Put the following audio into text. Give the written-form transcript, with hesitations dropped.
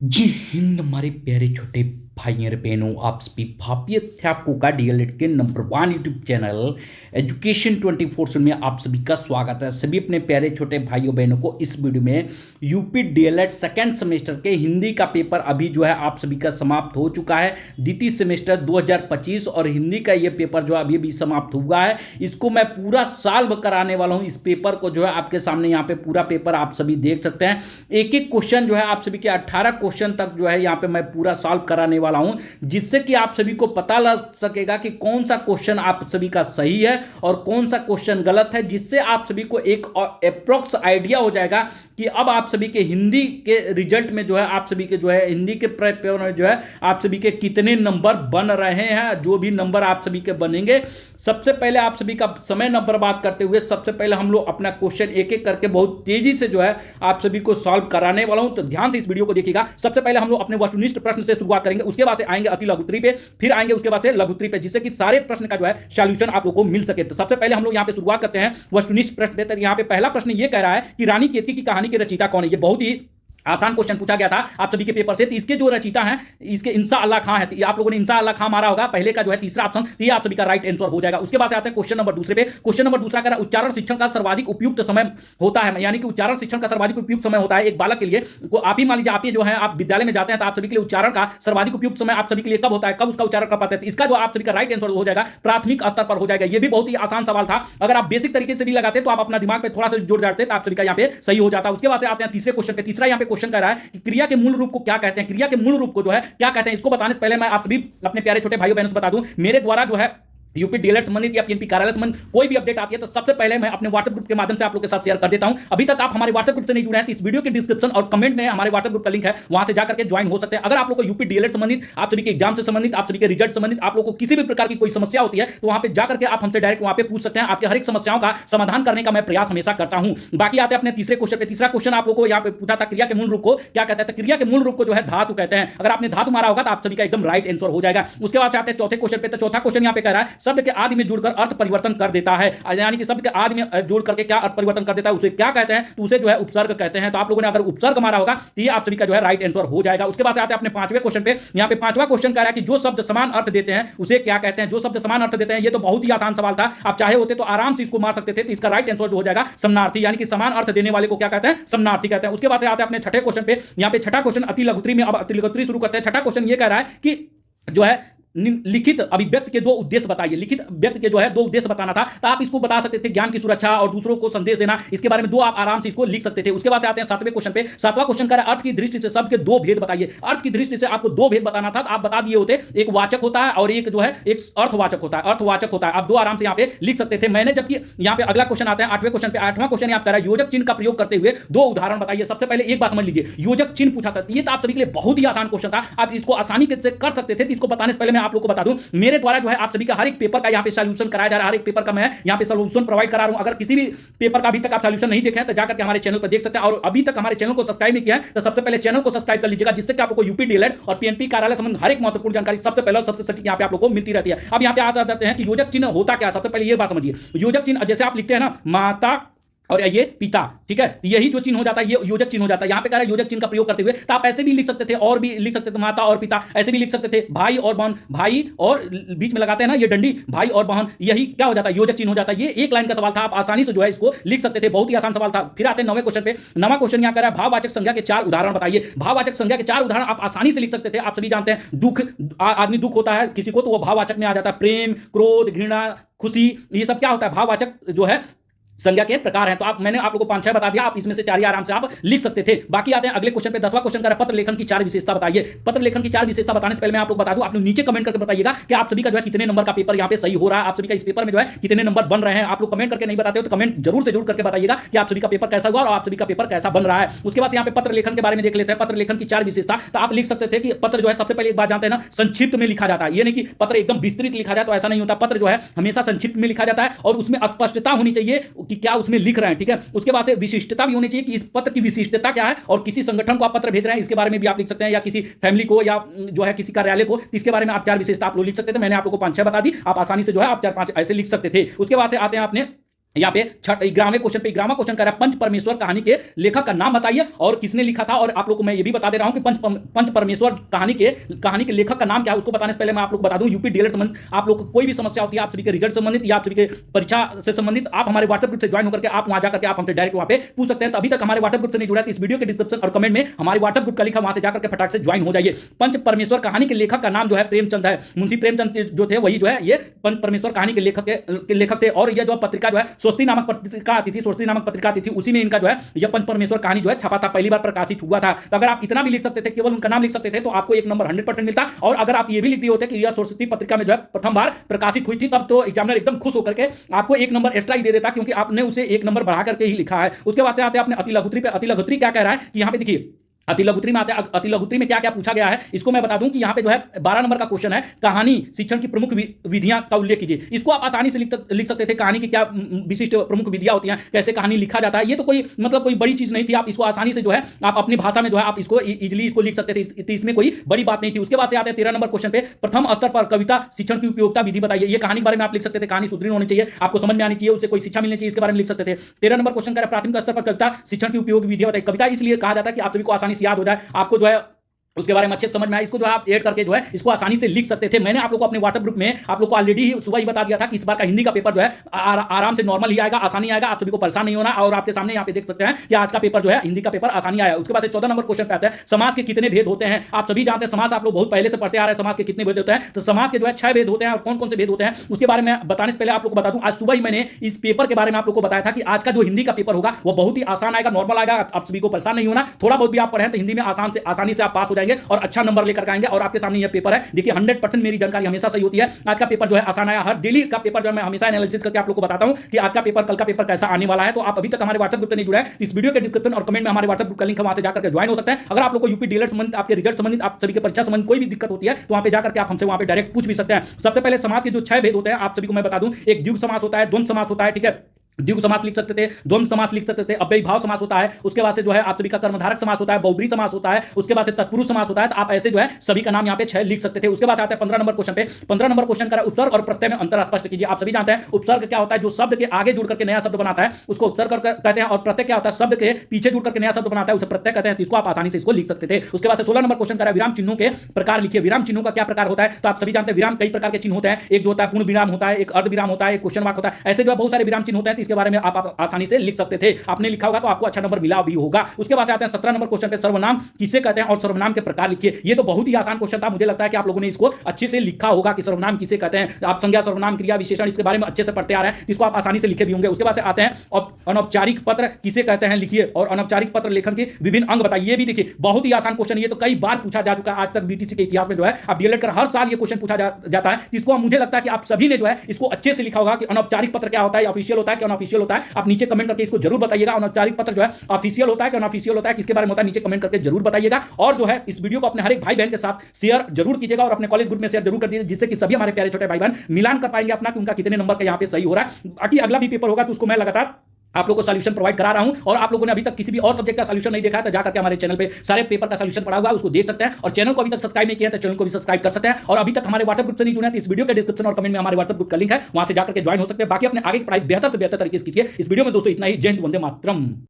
जी हिंद हमारे प्यारे छोटे भाई और बहनों, आप सभी भाभी अध्यापकों का डीएलएड के नंबर 1 यूट्यूब चैनल एजुकेशन 24/7 में आप सभी का स्वागत है। सभी अपने प्यारे छोटे भाइयों बहनों को इस वीडियो में यूपी डीएलएड सेकेंड सेमेस्टर के हिंदी का पेपर अभी जो है आप सभी का समाप्त हो चुका है। द्वितीय सेमेस्टर 2025 और हिंदी का ये पेपर जो है अभी भी समाप्त हुआ है। इसको मैं पूरा सॉल्व कराने वाला हूँ। इस पेपर को जो है आपके सामने यहाँ पे पूरा पेपर आप सभी देख सकते हैं। एक एक क्वेश्चन जो है आप सभी के 18 क्वेश्चन तक जो है यहाँ पे मैं पूरा सॉल्व कराने वाला हूं, जिससे कि आप सभी को पता लग सकेगा कि कौन सा क्वेश्चन आप सभी का सही है और कौन सा क्वेश्चन गलत है, जिससे आप सभी को एक अप्रोक्स आइडिया हो जाएगा कि अब आप सभी के हिंदी के रिजल्ट में जो है आप सभी के जो है हिंदी के पेपर में जो है आप सभी के कितने नंबर बन रहे हैं। जो भी नंबर आप सभी के बनेंगे, सबसे पहले आप सभी का समय न बर्बाद करते हुए सबसे पहले हम लोग अपना क्वेश्चन एक एक करके बहुत तेजी से जो है आप सभी को सॉल्व कराने वाला हूं। तो ध्यान से इस वीडियो को देखिएगा। सबसे पहले हम लोग अपने वस्तुनिष्ठ प्रश्न से शुरुआत करेंगे, उसके बाद से आएंगे अति लघुत्तरी पे, फिर आएंगे उसके बाद से लघुत्तरी पे, जिससे कि सारे प्रश्न का जो है सॉल्यूशन आप लोग को मिल सके। तो सबसे पहले हम लोग यहाँ पे शुरुआत करते हैं वस्तुनिष्ठ प्रश्न पे। तो यहाँ पे पहला प्रश्न ये कह रहा है कि रानी केतकी की कहानी के रचयिता कौन है। ये बहुत ही आसान क्वेश्चन पूछा गया था आप सभी के पेपर से। तो इसके जो रचयिता हैं, इसके इंशाअल्लाह खां है। तो आप लोगों ने इंशाअल्लाह खां मारा होगा पहले का जो है तीसरा ऑप्शन, तो ये आप सभी का राइट आंसर हो जाएगा। उसके बाद से आते हैं क्वेश्चन नंबर दूसरे पे। क्वेश्चन नंबर दूसरा कह रहा है उच्चारण शिक्षण का सर्वाधिक उपयुक्त समय होता है, यानी कि उच्चारण शिक्षण का सर्वाधिक उपयुक्त समय होता है एक बालक के लिए। आप ही मान लीजिए, आप ही जो है आप विद्यालय में जाते हैं, तो आप सभी के लिए उच्चारण का सर्वाधिक उपयुक्त समय आप सभी के लिए कब होता है, कब उसका उच्चारण कर पाते हैं। इसका जो आप सभी का राइट आंसर हो जाएगा प्राथमिक स्तर पर हो जाएगा। ये भी बहुत ही आसान सवाल था। अगर आप बेसिक तरीके से भी लगाते तो आप अपना दिमाग पे थोड़ा सा जोड़ जाते तो आप सभी का यहाँ पे सही हो जाता। उसके बाद से आते हैं तीसरे क्वेश्चन पे। तीसरा यहाँ पे क्वेश्चन कर रहा है कि क्रिया के मूल रूप को क्या कहते हैं। क्रिया के मूल रूप को जो है क्या कहते हैं, इसको बताने से पहले मैं आप सभी अपने प्यारे छोटे भाइयों बहनों से बता दूं, मेरे द्वारा जो है यूपी डीएलएड संबंधित या पीएनपी कार्यालय संबंधित कोई भी अपडेट आती है तो सबसे पहले मैं अपने व्हाट्सएप ग्रुप के माध्यम से आप लोगों के साथ शेयर कर देता हूं। अभी तक आप हमारे व्हाट्सएप ग्रुप से नहीं जुड़े हैं तो इस वीडियो के डिस्क्रिप्शन और कमेंट में हमारे व्हाट्सएप ग्रुप का लिंक है, वहां से जाकर के ज्वाइन हो सकते हैं। अगर आप लोग को यूपी डीएलएड संबंधित, आप सभी के एग्जाम से संबंधित, आप सभी के रिजल्ट संबंधित, आप लोग को किसी भी प्रकार की कोई समस्या होती है तो वहां पे जाकर के आप हमसे डायरेक्ट वहां पे पूछ सकते हैं। आपके हर एक समस्याओं का समाधान करने का मैं प्रयास हमेशा करता हूं। बाकी आते हैं अपने तीसरे क्वेश्चन पे। तीसरा क्वेश्चन आप लोग को यहाँ पे पूछा था क्रिया के मूल रूप को क्या कहते हैं। क्रिया के मूल रूप को जो है धातु कहते हैं। अगर आपने धातु मारा होगा तो आप सभी का एकदम राइट आंसर हो जाएगा। उसके बाद आते हैं चौथे क्वेश्चन पे। तो चौथा क्वेश्चन यहाँ पे कह रहा है शब्द के आदि में जुड़कर अर्थ परिवर्तन कर देता है, यानी कि शब्द के आदि में जोड़ करके क्या अर्थ परिवर्तन कर देता है, उसे क्या कहते हैं, तो उसे जो है उपसर्ग कहते हैं। तो आप लोगों ने अगर उपसर्ग मारा होगा तो ये आप सभी का जो है राइट आंसर हो जाएगा। उसके बाद आते हैं अपने पांचवें क्वेश्चन पे। यहाँ पे पांचवा क्वेश्चन कह रहा है कि जो शब्द समान अर्थ देते हैं उसे क्या कहते हैं। जो शब्द समान अर्थ देते हैं, ये तो बहुत ही आसान सवाल था, आप चाहे होते तो आराम से इसको मार सकते थे। तो इसका राइट आंसर जो हो जाएगा समानार्थी, यानी कि समान अर्थ देने वाले को क्या कहते हैं, समानार्थी कहते हैं। उसके बाद आते हैं अपने छठे क्वेश्चन पे। यहाँ पे छठा क्वेश्चन अति लघुत्तरी में, अब अति लघुत्तरी शुरू करते हैं। छठा क्वेश्चन ये कह रहा है कि जो है लिखित अभिव्यक्ति के दो उद्देश्य बताइए। लिखित व्यक्ति के जो है दो उद्देश्य बताना था, तो आप इसको बता सकते थे ज्ञान की सुरक्षा और दूसरों को संदेश देना। इसके बारे में दो आप आराम से इसको लिख सकते थे। उसके बाद से आते हैं सातवें क्वेश्चन पे। सातवां क्वेश्चन का अर्थ की दृष्टि से शब्द के दो भेद बताइए। अर्थ की दृष्टि से आपको दो भेद बताना था, तो आप बता दिए होते, एक वाचक होता है और एक जो है एक अर्थवाचक होता है। अर्थवाचक होता है, आप दो आराम से यहाँ पे लिख सकते थे। मैंने जबकि यहाँ पे अगला क्वेश्चन आता है आठवें क्वेश्चन पे। आठवां क्वेश्चन यहाँ कह रहा है योजक चिन्ह का प्रयोग करते हुए दो उदाहरण बताइए। सबसे पहले एक बात समझ लीजिए, योजक चिन्ह पूछा था, ये तो आप सभी के लिए बहुत ही आसान क्वेश्चन था, आप इसको आसानी से कर सकते थे। इसको बताने से पहले मैं आप लोग को बता दूं, मेरे द्वारा जो है आप सभी का हर एक पेपर का यहाँ पे सॉल्यूशन कराया जा रहा है। हर एक पेपर का मैं यहाँ पे सॉल्यूशन प्रोवाइड करा रहा हूं। अगर किसी भी पेपर का अभी तक आप सॉल्यूशन नहीं देखे हैं तो जाकर के हमारे चैनल पर देख सकते हैं। और अभी तक हमारे चैनल को सब्सक्राइब नहीं किया है तो सबसे पहले चैनल को सब्सक्राइब कर लीजिएगा, जिससे कि आपको यूपी डीएलएड और पीएनपी कार्यालय संबंधी हर एक महत्वपूर्ण जानकारी सबसे पहले सबसे सटीक यहाँ पे आप लोग को मिलती रहती है। अब यहाँ पे आ जाते हैं कि योजक चिन्ह होता क्या है। सबसे पहले ये बात समझिए, योजक चिन्ह जैसे आप लिखते हैं ना माता और ये पिता, ठीक है, यही जो चिन्ह हो जाता है ये योजक चिन्ह हो जाता है। यहाँ पे कह रहा है योजक चिन्ह का प्रयोग करते हुए, तो आप ऐसे भी लिख सकते थे और भी लिख सकते थे, माता और पिता, ऐसे भी लिख सकते थे, भाई और बहन, भाई और बीच में लगाते हैं ना ये डंडी, भाई और बहन, यही क्या हो जाता है, योजक चिन्ह हो जाता है। ये एक लाइन का सवाल था, आप आसानी से जो है इसको लिख सकते थे, बहुत ही आसान सवाल था। फिर आते हैं नौवें क्वेश्चन पे। नवा क्वेश्चन यहाँ कह रहा है भाववाचक संज्ञा के चार उदाहरण बताइए। भाववाचक संज्ञा के चार उदाहरण आप आसानी से लिख सकते थे। आप सभी जानते हैं दुख, आदमी दुख होता है किसी को तो वो भाववाचक में आ जाता है। प्रेम, क्रोध, घृणा, खुशी, ये सब क्या होता है, भाववाचक जो है संज्ञा के प्रकार हैं। तो आप मैंने आप लोगों को 5-6 बता दिया, आप इसमें से 4 ही आराम से आप लिख सकते थे। बाकी आते हैं अगले क्वेश्चन पे। 10वां क्वेश्चन कर रहा है पत्र लेखन की 4 विशेषता बताइए। पत्र लेखन की 4 विशेषता बताने से पहले मैं आप लोग बता दूं, आप लोग नीचे कमेंट करके बताइएगा कि आप सभी का जो है कितने नंबर का पेपर यहाँ पे सही हो रहा है, आप सभी का इस पेपर में जो है कितने नंबर बन रहे हैं। आप लोग कमेंट करके नहीं बताते हो तो कमेंट जरूर से जरूर करके बताइएगा कि आप सभी का पेपर कैसा हुआ और आप सभी का पेपर कैसा बन रहा है। उसके बाद यहाँ पे पत्र लेखन के बारे में देख लेते हैं। पत्र लेखन की 4 विशेषता, तो आप लिख सकते थे कि पत्र जो है सबसे पहले एक बात जानते हैं ना, संक्षिप्त में लिखा जाता है। ये नहीं कि पत्र एकदम विस्तृत लिखा जाए, तो ऐसा नहीं होता। पत्र जो है हमेशा संक्षिप्त में लिखा जाता है और उसमें स्पष्टता होनी चाहिए कि क्या उसमें लिख रहे हैं, ठीक है। उसके बाद से विशिष्टता भी होनी चाहिए कि इस पत्र की विशिष्टता क्या है, और किसी संगठन को आप पत्र भेज रहे हैं इसके बारे में भी आप लिख सकते हैं, या किसी फैमिली को, या जो है किसी कार्यालय को, इसके बारे में आप 4 विशेषता आप लोग लिख सकते थे। मैंने आप लोगों को 5-6 बता दी, आप आसानी से जो है आप 4-5 ऐसे लिख सकते थे। उसके बाद से आते हैं अपने यहाँ पे 11वें क्वेश्चन पे 11वां क्वेश्चन कर रहा है पंच परमेश्वर कहानी के लेखक का नाम बताइए और किसने लिखा था। और आप लोग को मैं ये भी बता दे रहा हूं कि पंच परमेश्वर कहानी के लेखक का नाम क्या है। उसको बताने से पहले मैं आप लोग को बता दूं, यूपी डीएलएड संबंधित आप लोग को कोई भी समस्या होती है, आप सभी के रिजल्ट संबंधित या आप सभी के परीक्षा से संबंधित, आप हमारे व्हाट्सएप ग्रुप से ज्वाइन होकर के आप वहां जाकर के आप हमसे डायरेक्ट वहां पे पूछ सकते हैं। तो अभी तक हमारे व्हाट्सएप ग्रुप से नहीं जुड़ा है, इस वीडियो के डिस्क्रिप्शन और कमेंट में हमारे व्हाट्सएप ग्रुप का लिंक है, वहां से जाकर के फटाक से ज्वाइन हो जाइए। पंच परमेश्वर कहानी के लेखक का नाम जो है प्रेमचंद है। मुंशी प्रेमचंद जो थे वही जो है ये पंच परमेश्वर कहानी के लेखक थे। और यह जो पत्रिका जो है स्वस्ति नामक पत्रिका आती थी, स्वस्ति नामक पत्रिका आती थी, उसी में इनका जो है यह पंच परमेश्वर कहानी जो है छपा था, पहली बार प्रकाशित हुआ था। तो अगर आप इतना भी लिख सकते थे, केवल उनका नाम लिख सकते थे, तो आपको 1 नंबर 100% मिलता। और अगर आप ये भी लिख दिए होते कि यह स्वस्ति पत्रिका में जो है प्रथम बार प्रकाशित हुई थी, तब तो एग्जामिनर एकदम खुश होकर के आपको 1 नंबर एक्स्ट्रा ही दे देता, क्योंकि आपने उसे 1 नंबर बढ़ा करके ही लिखा है। उसके बाद आते हैं अपने अति लघुत्री पे। अति लघुत्री क्या कह रहा है कि यहाँ पे देखिए अति लघुत्री में आते हैं। अति लघुत्री में क्या क्या पूछा गया है इसको मैं बता दूं कि यहाँ पे जो है 12 नंबर का क्वेश्चन है, कहानी शिक्षण की प्रमुख विधियां का उल्लेख कीजिए। इसको आप आसानी से लिख सकते थे, कहानी की क्या विशिष्ट प्रमुख विधियां होती हैं, कैसे कहानी लिखा जाता है। ये तो कोई मतलब कोई बड़ी चीज नहीं थी, आप इसको आसानी से जो है आप अपनी भाषा में जो है आप इसको इजिली इसको लिख सकते थे, इसमें कोई बड़ी बात नहीं थी। उसके बाद से आते हैं 13 नंबर क्वेश्चन पे, प्रथम स्तर पर कविता शिक्षण की उपयोगिता विधि बताइए। ये कहानी के बारे में आप लिख सकते थे, कहानी सुदृढ़ होनी चाहिए, आपको समझ में आनी चाहिए, उससे कोई शिक्षा मिलनी चाहिए, इसके बारे में लिख सकते थे। 13 नंबर क्वेश्चन का प्राथमिक स्तर पर कविता शिक्षण की उपयोग विधि बताइए। कविता इसलिए कहा जाता है कि आप सभी को आसानी से याद हो जाए, आपको जो है उसके बारे में अच्छे समझ में आए, इसको जो आप ऐड करके जो है इसको आसानी से लिख सकते थे। मैंने आप लोगों को अपने व्हाट्सएप ग्रुप में आप लोग को ऑलरेडी सुबह ही बता दिया था कि इस बार का हिंदी का पेपर जो है आराम से नॉर्मल ही आएगा, आसानी आएगा, आप सभी को परेशान नहीं होना। और आपके सामने यहाँ पे देख सकते हैं कि आज का पेपर जो है हिंदी का पेपर आसानी आया। उसके बाद 14 नंबर क्वेश्चन पे आता है, समाज के कितने भेद होते हैं। आप सभी जानते हैं समाज आप लोग बहुत पहले से पढ़ते आ रहे हैं, समाज के कितने भेद होते हैं। तो समाज के जो है 6 भेद होते हैं। और कौन कौन से भेद होते हैं उसके बारे में बताने से पहले आप लोग को बता दूं, आज सुबह ही मैंने इस पेपर के बारे में आप लोग को बताया था कि आज का जो हिंदी का पेपर होगा वो बहुत ही आसान आएगा, नॉर्मल आएगा, आप सभी को परेशान नहीं होना। थोड़ा बहुत भी आप पढ़े तो हिंदी में आसानी से आप पास हो जाएंगे और अच्छा नंबर लेकर आएंगे। और आपके सामने यह पेपर है, देखिए 100% मेरी जानकारी हमेशा सही होती है। आज का पेपर जो है आसान आया, हर डेली का पेपर जो है मैं हमेशा एनालिसिस करके आप लोगों को बताता हूं कि आज का पेपर कल का पेपर कैसा आने वाला है। तो आप अभी तक हमारे व्हाट्सएप ग्रुप में नहीं जुड़े हैं, इस वीडियो के डिस्क्रिप्शन और कमेंट में हमारे व्हाट्सएप ग्रुप का लिंक है, वहां से जाकर के ज्वाइन हो सकते हैं। अगर आप लोग को यूपी डीएलएड संबंधित, आपके रिजल्ट संबंधित, आप सभी के परीक्षा संबंधित कोई भी दिक्कत होती है तो वहां पे जाकर के आप हमसे वहां पे डायरेक्ट पूछ भी सकते हैं। सबसे पहले समाज के जो 6 भेद होते हैं आप सभी को मैं बता दूं, एक द्विग समास होता है, द्वंद्व समास होता है, ठीक है, द्विग समास लिख सकते थे, द्वंद्व समास लिख सकते थे, अव्ययी भाव समास होता है, उसके बाद से जो है आप सभी का कर्मधारक समास होता है, बहुब्रीहि समास होता है, उसके बाद से तत्पुरुष समास होता है। तो आप ऐसे जो है सभी का नाम यहाँ पे 6 लिख सकते थे। उसके बाद आता है 15 नंबर क्वेश्चन पे। 15 नंबर क्वेश्चन का उपसर्ग और प्रत्यय में अंतर स्पष्ट कीजिए। आप सभी जानते हैं उपसर्ग क्या होता है, जो शब्द के आगे जुड़ करके नया शब्द बनाता है उसको उपसर्ग कहते हैं। और प्रत्यय क्या होता है, शब्द के पीछे जुड़ करके नया शब्द बनाता है उसे प्रत्यय कहते हैं। तो इसको आप आसानी से इसको लिख सकते थे। उसके बाद से 16 नंबर क्वेश्चन का विराम चिन्हों के प्रकार लिखिए। विराम चिन्हों का क्या प्रकार होता है, तो आप सभी जानते हैं विराम कई प्रकार के चिन्ह होते हैं। एक जो होता है पूर्ण विराम होता है, एक अर्ध विराम होता है, एक क्वेश्चन मार्क होता है, ऐसे जो है बहुत सारे विराम चिन्ह होते हैं। तो इसके बारे में आप आसानी से लिख सकते थे। आपने लिखा होगा तो आपको अच्छा नंबर मिला भी होगा। उसके बाद आते हैं 17 नंबर क्वेश्चन पे, सर्वनाम किसे कहते हैं और सर्वनाम के प्रकार लिखिए। ये तो बहुत ही आसान क्वेश्चन था, मुझे लगता है कि आप लोगों ने इसको अच्छे से लिखा होगा कि सर्वनाम किसे कहते हैं। आप संज्ञा, सर्वनाम, क्रिया, विशेषण इसके बारे में अच्छे से पढ़ते आ रहे हैं, इसको आप आसानी से लिखे भी होंगे। उसके बाद आते हैं अनौपचारिक पत्र किसे कहते हैं लिखिए, और अनौपचारिक पत्र लेखन के विभिन्न अंग बताइए। ये भी देखिए बहुत ही आसान क्वेश्चन, ये तो कई बार पूछा जा चुका है आज तक बीटीसी के इतिहास में जो है। अब डीएलएड कर हर साल ये क्वेश्चन पूछा जाता है, इसको मुझे लगता है कि आप सभी ने जो है इसको अच्छे से लिखा होगा कि अनौपचारिक पत्र क्या होता है, ऑफिशियल होता है कि अनऑफिशियल होता है। आप नीचे कमेंट करके इसको जरूर बताइएगा। अनौपचारिक पत्र जो है ऑफिशियल होता है कि अनऑफिशियल होता है, किसके बारे में होता है, नीचे कमेंट करके जरूर बताइएगा। और जो है इस वीडियो को अपने हर एक भाई बहन के साथ शेयर जरूर कीजिएगा और अपने कॉलेज ग्रुप में शेयर जरूर कर दीजिए, जिससे कि सभी हमारे प्यारे छोटे भाई बहन मिलान कर पाएंगे अपना कि उनका कितने नंबर का यहाँ पे सही हो रहा है। बाकी अगला भी पेपर होगा तो उसको मैं लगातार आप लोगों को सॉल्यूशन प्रोवाइड करा रहा हूं। और आप लोगों ने अभी तक किसी भी और सब्जेक्ट का सॉल्यूशन नहीं देखा है तो जाकर के हमारे चैनल पे सारे पेपर का सॉल्यूशन पड़ा हुआ है, उसको देख सकते हैं। और चैनल को अभी तक सब्सक्राइब नहीं किया तो चैनल को भी सब्सक्राइब कर सकते हैं। और अभी तक हमारे व्हाट्सएप ग्रुप से नहीं जुड़े हैं तो इस वीडियो के डिस्क्रिप्शन और कमेंट में हमारे व्हाट्सएप ग्रुप का लिंक है, वहां से जाकर के ज्वाइन हो सकते हैं। बाकी अपने आगे की पढ़ाई बेहतर से बेहतर तरीके से कीजिए। इस वीडियो में दोस्तों इतना ही। जय हिंद, वंदे मातरम।